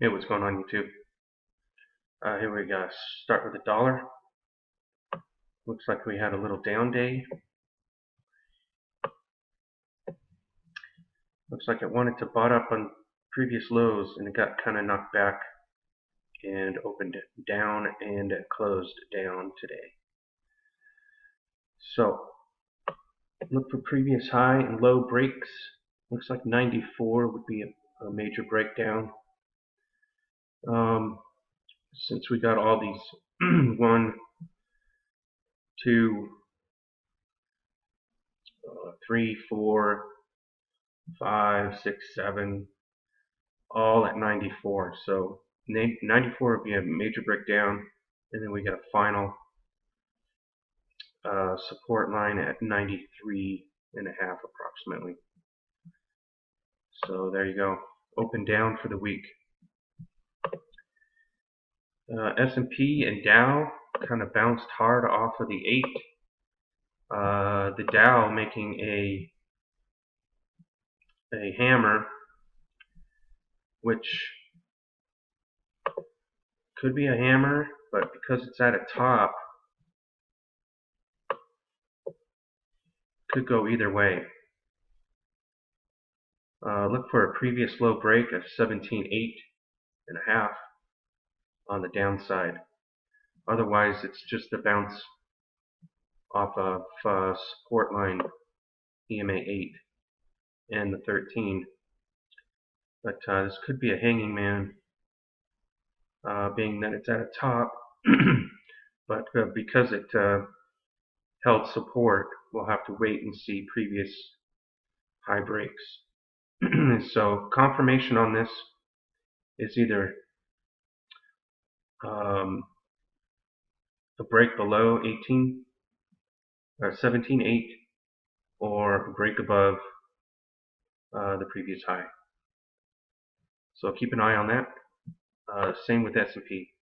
Hey, what's going on YouTube? Here we go. Start with the dollar. Looks like we had a little down day. Looks like it wanted to butt up on previous lows and it got kind of knocked back and opened down and closed down today. So look for previous high and low breaks. Looks like 94 would be a major breakdown. Since we got all these 1, 2, 3, 4, 5, 6, 7, all at 94. So 94 would be a major breakdown, and then we get a final support line at 93 and a half approximately. So there you go. Open down for the week. S&P and Dow kind of bounced hard off of the 8. The Dow making a hammer, which could be a hammer, but because it's at a top, could go either way. Look for a previous low break of 17.8 and a half on the downside. Otherwise, it's just a bounce off of support line EMA 8 and the 13. But this could be a hanging man, being that it's at a top. But because it held support, we'll have to wait and see previous high breaks. So confirmation on this is either a break below 17.8 or a break above the previous high. So keep an eye on that. Same with S&P.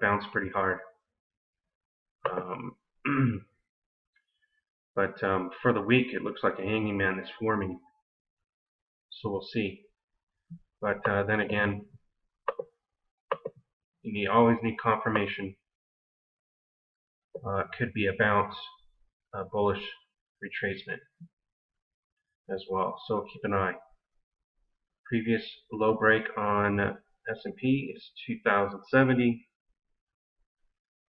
Bounced pretty hard. But for the week, it looks like a hanging man is forming. So we'll see. But then again, you always need confirmation. It could be a bounce, a bullish retracement as well. So keep an eye. Previous low break on S&P is 2070,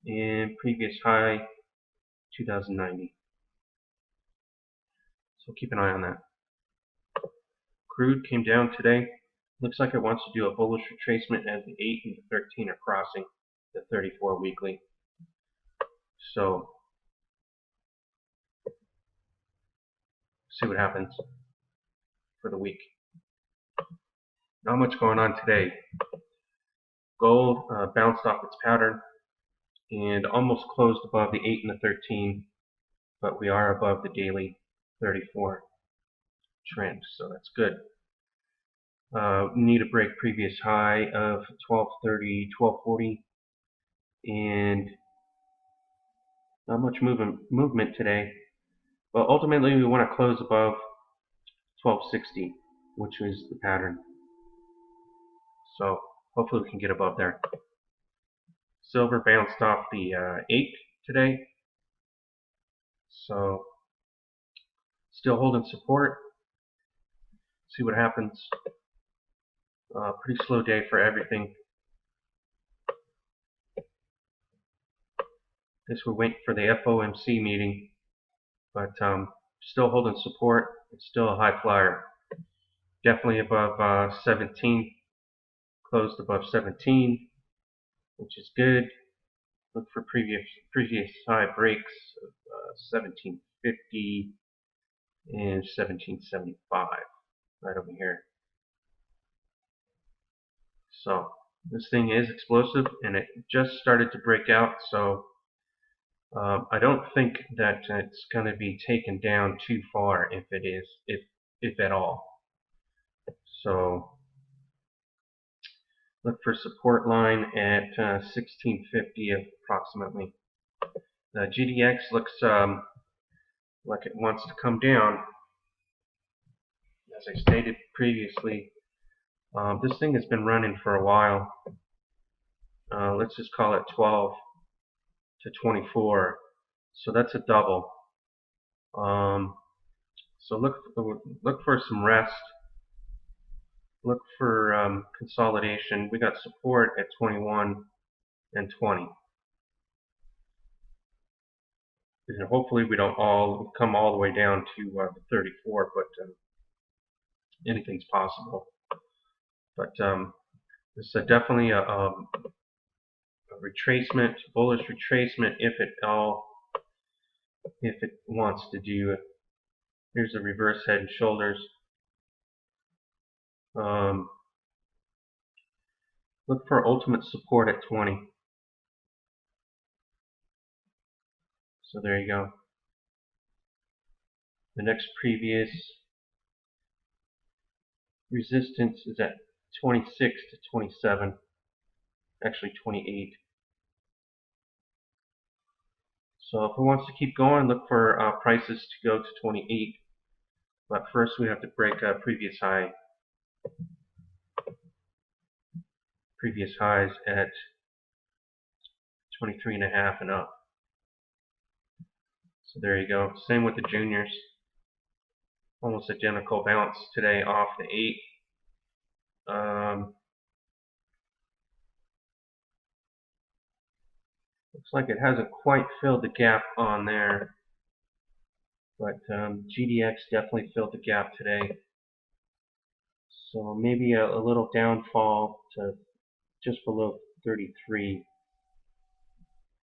and previous high 2090. So keep an eye on that. Crude came down today. Looks like it wants to do a bullish retracement as the 8 and the 13 are crossing the 34 weekly. So see what happens for the week. Not much going on today. Gold bounced off its pattern and almost closed above the 8 and the 13, but we are above the daily 34 trend, so that's good. Need a break previous high of 1230, 1240, and not much movement today. But ultimately, we want to close above 1260, which is the pattern. So hopefully we can get above there. Silver bounced off the 8 today, so still holding support. See what happens. Pretty slow day for everything. Guess we're waiting for the FOMC meeting, but still holding support. It's still a high flyer. Definitely above 17. Closed above 17, which is good. Look for previous high breaks of 1750 and 1775 right over here. So this thing is explosive, and it just started to break out. So I don't think that it's going to be taken down too far, if it is, if at all. So look for support line at 1650 approximately. The GDX looks like it wants to come down. As I stated previously, This thing has been running for a while. Let's just call it 12 to 24. So that's a double. So look for some rest. Look for consolidation. We got support at 21 and 20. And hopefully we don't all come all the way down to 34, but anything's possible. But this is definitely a retracement, bullish retracement if it wants to do it. Here's the reverse head and shoulders. Look for ultimate support at 20. So there you go. The next previous resistance is at 26 to 27. Actually 28. So if it wants to keep going, look for prices to go to 28. But first we have to break a previous high. Previous highs at 23.5 and up. So there you go. Same with the juniors. Almost identical bounce today off the 8. Looks like it hasn't quite filled the gap on there. But GDX definitely filled the gap today. So maybe a little downfall to just below 33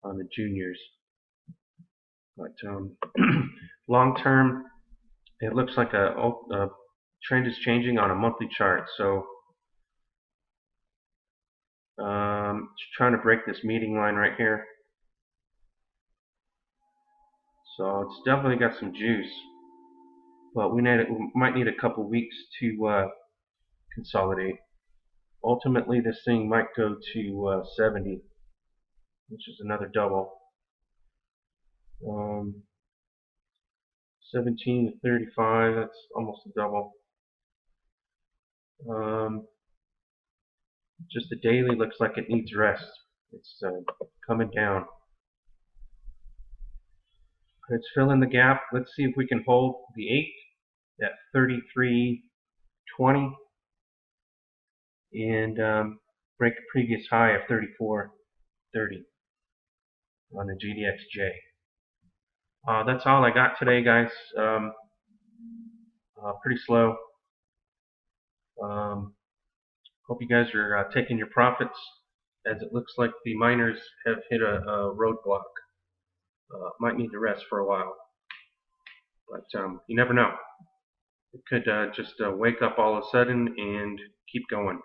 on the juniors. But long term, it looks like a trend is changing on a monthly chart. So trying to break this meeting line right here. So it's definitely got some juice. But we might need a couple weeks to consolidate. Ultimately, this thing might go to 70, which is another double. 17 to 35, that's almost a double. Just the daily looks like it needs rest. It's coming down. It's filling the gap. Let's see if we can hold the 8 at 33.20 and break a previous high of 34.30 on the GDXJ. That's all I got today, guys. Pretty slow. Hope you guys are taking your profits, as it looks like the miners have hit a roadblock. Might need to rest for a while, but you never know. It could just wake up all of a sudden and keep going,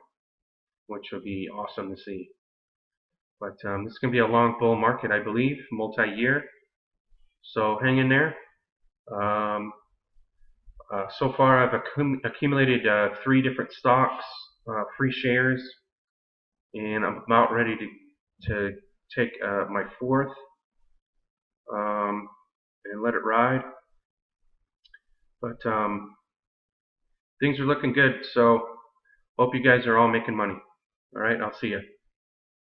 which would be awesome to see. But this is going to be a long bull market, I believe, multi-year. So hang in there. So far I've accumulated 3 different stocks, free shares, and I'm about ready to take my 4th and let it ride. But things are looking good, so hope you guys are all making money. All right, I'll see you.